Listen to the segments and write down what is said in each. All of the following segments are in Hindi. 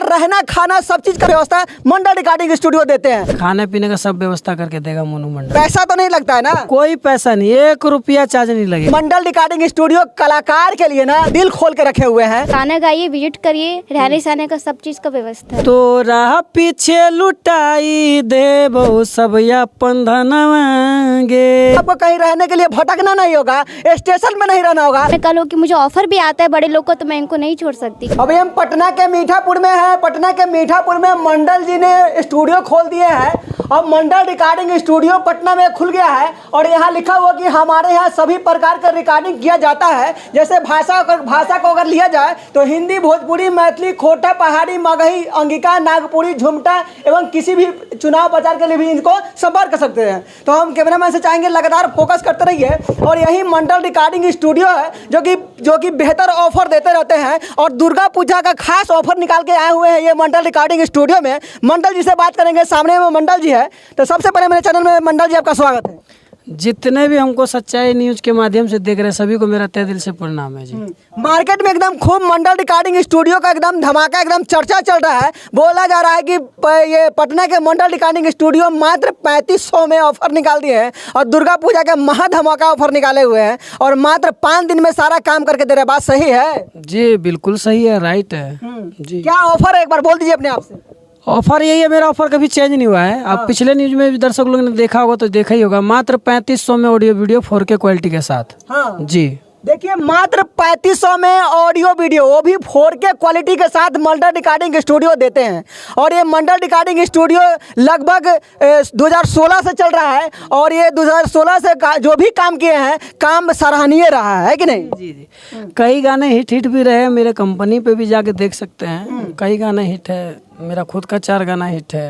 रहना खाना सब चीज का व्यवस्था मंडल रिकॉर्डिंग स्टूडियो देते हैं। खाने पीने का सब व्यवस्था करके देगा मोनू मंडल। पैसा तो नहीं लगता है ना? कोई पैसा नहीं, 1 रुपया चार्ज नहीं लगेगा। मंडल रिकॉर्डिंग स्टूडियो कलाकार के लिए ना दिल खोल के रखे हुए हैं। गाना गाइए, विजिट करिए, रहने सहने का सब चीज का व्यवस्था है। तो राह पीछे लुटाई देबो सब अपन धनवांगे। आपको कहीं रहने के लिए भटकना नहीं होगा, स्टेशन में नहीं रहना होगा। मैं कल हो कि मुझे ऑफर भी आता है बड़े लोग को, तो मैं इनको नहीं छोड़ सकती। अभी हम पटना के मीठापुर में है। पटना के मीठापुर में मंडल जी ने स्टूडियो खोल दिए हैं और मंडल रिकॉर्डिंग स्टूडियो पटना में खुल गया है। और यहाँ लिखा हुआ कि हमारे यहाँ सभी प्रकार का रिकॉर्डिंग किया जाता है। जैसे भाषा को अगर लिया जाए तो हिंदी, भोजपुरी, मैथिली, खोटा, पहाड़ी, मगही, अंगिका, नागपुरी, झुमटा एवं किसी भी चुनाव प्रचार के लिए भी इनको संपर्क कर सकते हैं। तो हम कैमरामैन से चाहेंगे लगातार फोकस करते रहिए। और यही मंडल रिकॉर्डिंग स्टूडियो है जो कि बेहतर ऑफर देते रहते हैं और दुर्गा पूजा का खास ऑफर निकाल के आए हुए हैं ये मंडल रिकॉर्डिंग स्टूडियो में। मंडल जी से बात करेंगे, सामने में मंडल जी है। तो सबसे पहले मेरे चैनल में मंडल जी आपका स्वागत है। जितने भी हमको सच्चाई न्यूज के माध्यम से देख रहे हैं सभी को मेरा तहे दिल से प्रणाम है जी। मार्केट में एकदम खूब मंडल रिकॉर्डिंग स्टूडियो का एकदम धमाका, एकदम चर्चा चल रहा है। बोला जा रहा है कि ये पटना के मंडल रिकॉर्डिंग स्टूडियो मात्र 3500 में ऑफर निकाल दिए हैं और दुर्गा पूजा के महा धमाका ऑफर निकाले हुए हैं और मात्र 5 दिन में सारा काम करके दे रहे हैं। बात सही है जी? बिल्कुल सही है, राइट है जी। क्या ऑफर है, एक बार बोल दीजिए अपने आप से। ऑफर यही है, मेरा ऑफर कभी चेंज नहीं हुआ है। अब पिछले न्यूज में भी दर्शक लोगों ने देखा होगा तो देखा ही होगा, मात्र 3500 में ऑडियो वीडियो 4K क्वालिटी के साथ। हाँ जी देखिए, मात्र 3500 में ऑडियो वीडियो, वो भी 4K क्वालिटी के साथ मंडल रिकॉर्डिंग स्टूडियो देते हैं। और ये मंडल रिकॉर्डिंग स्टूडियो लगभग 2016 से चल रहा है और ये 2016 से जो भी काम किए हैं काम सराहनीय रहा है कि नहीं? जी जी। कई गाने हिट भी रहे, मेरे कंपनी पे भी जाके देख सकते हैं। कई गाने हिट है, मेरा खुद का 4 गाना हिट है।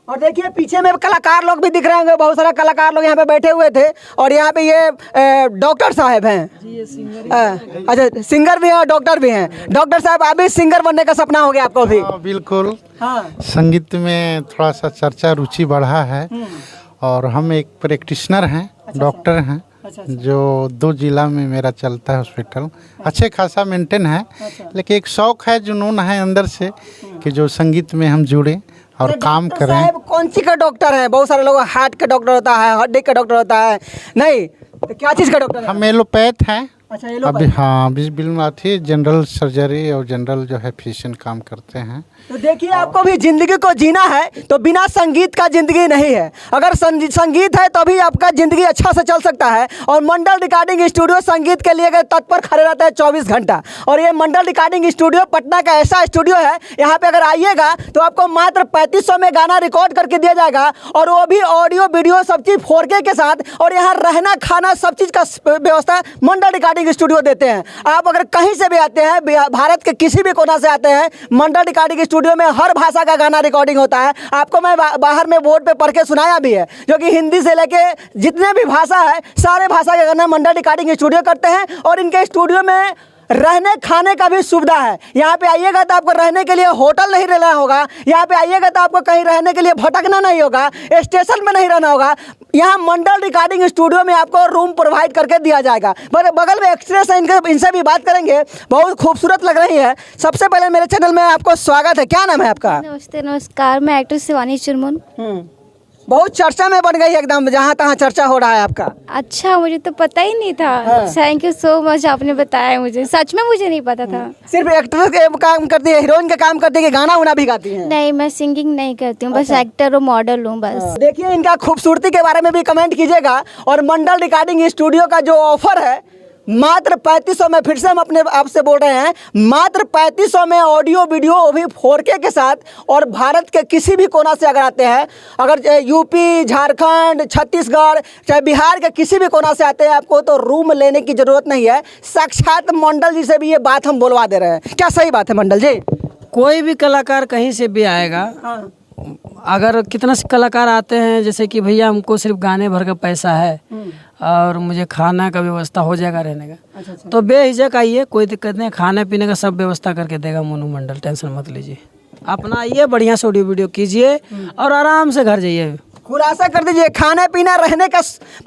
और देखिए पीछे में कलाकार लोग भी दिख रहे होंगे, बहुत सारे कलाकार लोग यहाँ पे बैठे हुए थे। और यहाँ पे ये डॉक्टर साहब हैं। अच्छा, सिंगर भी हैं और डॉक्टर भी हैं। डॉक्टर साहब, अभी सिंगर बनने का सपना हो गया आपको भी? बिल्कुल। हाँ। संगीत में थोड़ा सा चर्चा रुचि बढ़ा है और हम एक प्रैक्टिशनर हैं, डॉक्टर हैं। जो 2 जिला में मेरा चलता है हॉस्पिटल, अच्छे खासा मेंटेन है। लेकिन एक शौक है, जुनून है अंदर से कि जो संगीत में हम जुड़े और काम करें। साहब कौन सी का डॉक्टर है? बहुत सारे लोग हार्ट का डॉक्टर होता है, हड्डी का डॉक्टर होता है, नहीं तो क्या चीज़ का डॉक्टर है? हम एलोपैथ हैं। अच्छा, अभी हाँ, बिल जनरल सर्जरी और जनरल जो है फिजिशियन काम करते हैं। तो देखिए, आपको भी जिंदगी को जीना है तो बिना संगीत का जिंदगी नहीं है। अगर संगीत है तभी आपका जिंदगी अच्छा से चल सकता है। और मंडल रिकॉर्डिंग स्टूडियो संगीत के लिए तत्पर खड़े रहता है 24 घंटा। और ये मंडल रिकॉर्डिंग स्टूडियो पटना का ऐसा स्टूडियो है, यहाँ पे अगर आइएगा तो आपको मात्र 3500 में गाना रिकॉर्ड करके दिया जाएगा और वो भी ऑडियो वीडियो सब चीज़ 4K के साथ। और यहाँ रहना खाना सब चीज़ का व्यवस्था मंडल रिकॉर्डिंग स्टूडियो देते हैं। आप अगर कहीं से भी आते हैं, भारत के किसी भी कोना से आते हैं, मंडल रिकॉर्डिंग स्टूडियो में हर भाषा का गाना रिकॉर्डिंग होता है। आपको मैं बाहर में बोर्ड पे पढ़ के सुनाया भी है, जो कि हिंदी से लेके जितने भी भाषा है सारे भाषा के गाना मंडल रिकॉर्डिंग स्टूडियो करते हैं। और इनके स्टूडियो में रहने खाने का भी सुविधा है। यहाँ पे आइएगा तो आपको रहने के लिए होटल नहीं रहना होगा। यहाँ पे आइएगा तो आपको कहीं रहने के लिए भटकना नहीं होगा, स्टेशन में नहीं रहना होगा। यहाँ मंडल रिकॉर्डिंग स्टूडियो में आपको रूम प्रोवाइड करके दिया जाएगा। बगल में एक्सप्रेस है, इनसे भी बात करेंगे, बहुत खूबसूरत लग रही है। सबसे पहले मेरे चैनल में आपको स्वागत है। क्या नाम है आपका? नमस्ते, नमस्कार। मैं एक्ट्रेस शिवानी चुरमुन। बहुत चर्चा में बन गई एकदम, जहाँ तहाँ चर्चा हो रहा है आपका। अच्छा, मुझे तो पता ही नहीं था। थैंक यू सो मच, आपने बताया मुझे। सच में मुझे नहीं पता था। सिर्फ एक्ट्रेस के काम करती है, हीरोइन के काम करती है कि गाना उना भी गाती है? नहीं, मैं सिंगिंग नहीं करती हूँ, बस एक्टर और मॉडल हूँ बस। देखिए, इनका खूबसूरती के बारे में भी कमेंट कीजिएगा। और मंडल रिकॉर्डिंग स्टूडियो का जो ऑफर है मात्र 3500 में, फिर से हम अपने आप से बोल रहे हैं, मात्र 3500 में ऑडियो वीडियो वो भी 4K के साथ। और भारत के किसी भी कोना से अगर आते हैं, अगर यूपी, झारखंड, छत्तीसगढ़, चाहे बिहार के किसी भी कोना से आते हैं, आपको तो रूम लेने की ज़रूरत नहीं है। साक्षात मंडल जी से भी ये बात हम बोलवा दे रहे हैं। क्या सही बात है मंडल जी? कोई भी कलाकार कहीं से भी आएगा, अगर कितना से कलाकार आते हैं, जैसे कि भैया हमको सिर्फ गाने भर का पैसा है और मुझे खाना का व्यवस्था हो जाएगा, रहने का, तो बेहिचक आइए, कोई दिक्कत नहीं। खाने पीने का सब व्यवस्था करके देगा मोनू मंडल, टेंशन मत लीजिए। अपना आइए, बढ़िया से ऑडियो वीडियो कीजिए और आराम से घर जाइए। खुलासा कर दीजिए, खाने पीना रहने का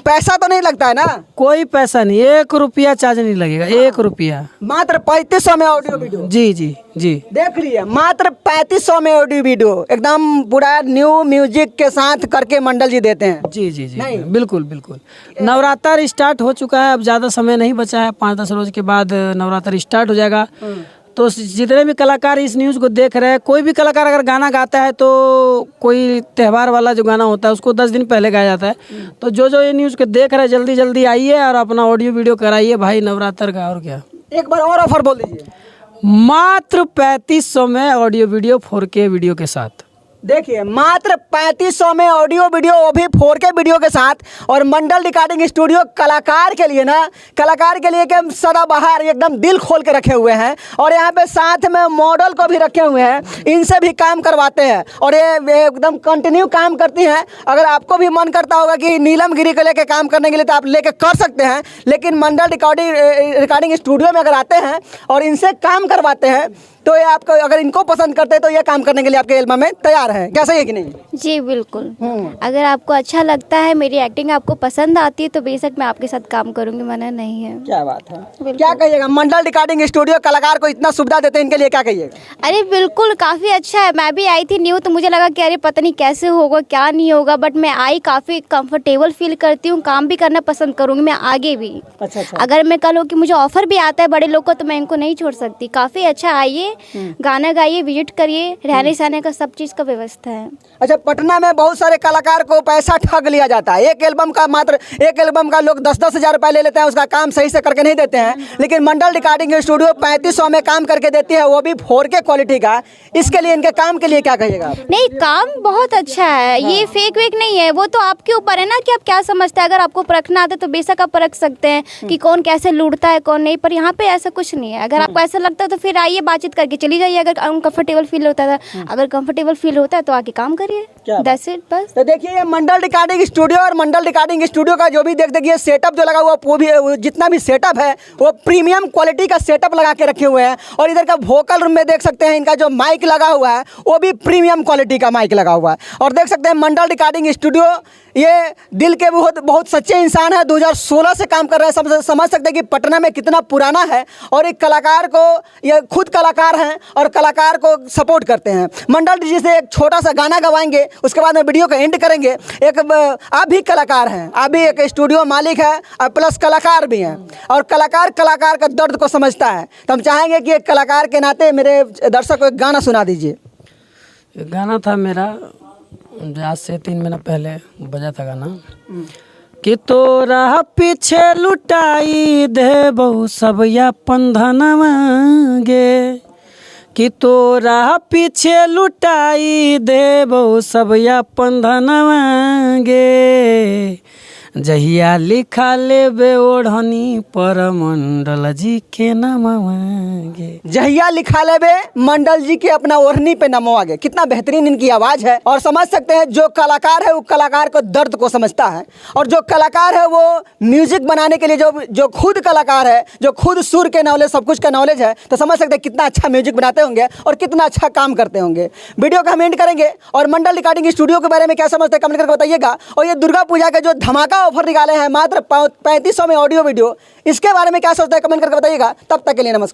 पैसा तो नहीं लगता है ना? कोई पैसा नहीं, 1 रुपया चार्ज नहीं लगेगा, 1 रुपया। मात्र 3500 में ऑडियो वीडियो। जी जी जी। देख लिए, मात्र 3500 में ऑडियो वीडियो एकदम पूरा न्यू म्यूजिक के साथ करके मंडल जी देते हैं। जी जी जी, नहीं। बिल्कुल बिल्कुल। नवरात्र स्टार्ट हो चुका है, अब ज़्यादा समय नहीं बचा है, 5-10 रोज के बाद नवरात्र स्टार्ट हो जाएगा। तो जितने भी कलाकार इस न्यूज़ को देख रहे हैं, कोई भी कलाकार अगर गाना गाता है तो कोई त्यौहार वाला जो गाना होता है उसको 10 दिन पहले गाया जाता है। तो जो ये न्यूज़ को देख रहे हैं जल्दी जल्दी आइए और अपना ऑडियो वीडियो कराइए भाई नवरात्र का। और क्या, एक बार और ऑफर बोल दीजिए। मात्र 3500 में ऑडियो वीडियो 4K वीडियो के साथ। देखिए, मात्र 3500 में ऑडियो वीडियो, वो भी 4K वीडियो के साथ। और मंडल रिकॉर्डिंग स्टूडियो कलाकार के लिए ना, कलाकार के लिए कि सदाबहार एकदम दिल खोल के रखे हुए हैं। और यहाँ पे साथ में मॉडल को भी रखे हुए हैं, इनसे भी काम करवाते हैं और ये एकदम कंटिन्यू काम करती हैं। अगर आपको भी मन करता होगा कि नीलम गिरी को लेकर काम करने के लिए, तो आप लेके कर सकते हैं, लेकिन मंडल रिकॉर्डिंग स्टूडियो में अगर आते हैं और इनसे काम करवाते हैं तो ये आपको, अगर इनको पसंद करते हैं तो ये काम करने के लिए आपके एल्बम में तैयार है। क्या सही है कि नहीं? जी बिल्कुल। अगर आपको अच्छा लगता है, मेरी एक्टिंग आपको पसंद आती है तो बेशक मैं आपके साथ काम करूंगी, मना नहीं है। क्या बात है। बिल्कुल। क्या कहिएगा, मंडल रिकॉर्डिंग स्टूडियो कलाकार को इतना सुविधा देते हैं, इनके लिए क्या कहिएगा? अरे बिल्कुल, काफ़ी अच्छा है। मैं भी आई थी न्यू, तो मुझे लगा कि अरे पता नहीं कैसे होगा क्या नहीं होगा, बट मैं आई, काफ़ी कंफर्टेबल फील करती हूँ, काम भी करना पसंद करूँगी मैं आगे भी। अच्छा अच्छा। अगर मैं कल हो कि मुझे ऑफर भी आता है बड़े लोग को, तो मैं इनको नहीं छोड़ सकती। काफ़ी अच्छा, आइए गाना गाइए, विजिट करिए, रहने सहने का सब चीज़ का व्यवस्था है। अच्छा, पटना में बहुत सारे कलाकार को पैसा ठग लिया जाता है। एक एल्बम का लोग 10-10 हज़ार रुपये ले लेते हैं, उसका काम सही से करके नहीं देते हैं। लेकिन मंडल रिकॉर्डिंग स्टूडियो 3500 में काम करके देती है, वो भी 4K क्वालिटी का। इसके लिए, इनके काम के लिए क्या कहिएगा आप? नहीं, काम बहुत अच्छा है। ये फेक वेक नहीं है, वो तो आपके ऊपर है ना कि आप क्या समझते हैं। अगर आपको परखना आता है तो बेशक आप परख सकते हैं कि कौन कैसे लूटता है कौन नहीं, पर यहाँ पे ऐसा कुछ नहीं है। अगर आपको ऐसा लगता है तो फिर आइए, बातचीत करके चली जाइए। अगर अनकंफर्टेबल फील होता है, अगर कंफर्टेबल फील होता है तो आके काम करिए, दैट्स इट, बस। तो देखिए, ये मंडल रिकॉर्डिंग स्टूडियो और मंडल रिकॉर्डिंग स्टूडियो का जो भी देखिए सेटअप जो लगा हुआ, वो भी जितना भी सेटअप है वो प्रीमियम क्वालिटी का सेटअप लगा के रखे हुए हैं। और इधर का वोकल रूम में देख सकते हैं, इनका जो माइक लगा हुआ है वो भी प्रीमियम क्वालिटी का माइक लगा हुआ है। और देख सकते हैं मंडल रिकॉर्डिंग स्टूडियो, ये दिल के बहुत सच्चे इंसान है। 2016 से काम कर रहे हैं। समझ सकते हैं कि पटना में कितना पुराना है। और एक कलाकार को, ये खुद कलाकार हैं और कलाकार को सपोर्ट करते हैं। मंडल जी से एक छोटा सा गाना गवाएंगे, उसके बाद में वीडियो को एंड करेंगे। आप भी कलाकार हैं, आप भी एक स्टूडियो मालिक है और प्लस कलाकार भी हैं। और कलाकार का दर्द को समझता है। तो हम चाहेंगे कि एक कलाकार के नाते मेरे दर्शक को एक गाना सुना दीजिए। गाना था मेरा, आज से 3 महीना पहले बजा था गाना कि तोरा पीछे लुटाई दे बहु सब अपन धनवा गे, कि तोरा पीछे लुटाई दे बहु सब अपन धनवा गे, जहिया लिखा लेबे ओढ़नी पर मंडल जी के नमवागे। जहिया लिखा लेबे मंडल जी के अपना ओढ़नी पे नमवागे। कितना बेहतरीन इनकी आवाज़ है। और समझ सकते हैं, जो कलाकार है वो कलाकार को दर्द को समझता है। और जो कलाकार है वो म्यूजिक बनाने के लिए, जो खुद कलाकार है, जो खुद सुर के नॉलेज, सब कुछ का नॉलेज है, तो समझ सकते हैं कितना अच्छा म्यूजिक बनाते होंगे और कितना अच्छा काम करते होंगे। वीडियो का हम एंड करेंगे और मंडल रिकॉर्डिंग स्टूडियो के बारे में क्या समझते हैं कमेंट करके बताइएगा। और ये दुर्गा पूजा के जो धमाका ऑफर निकाले हैं, मात्र 3500 में ऑडियो वीडियो, इसके बारे में क्या सोचते हैं कमेंट करके बताइएगा। तब तक के लिए नमस्कार।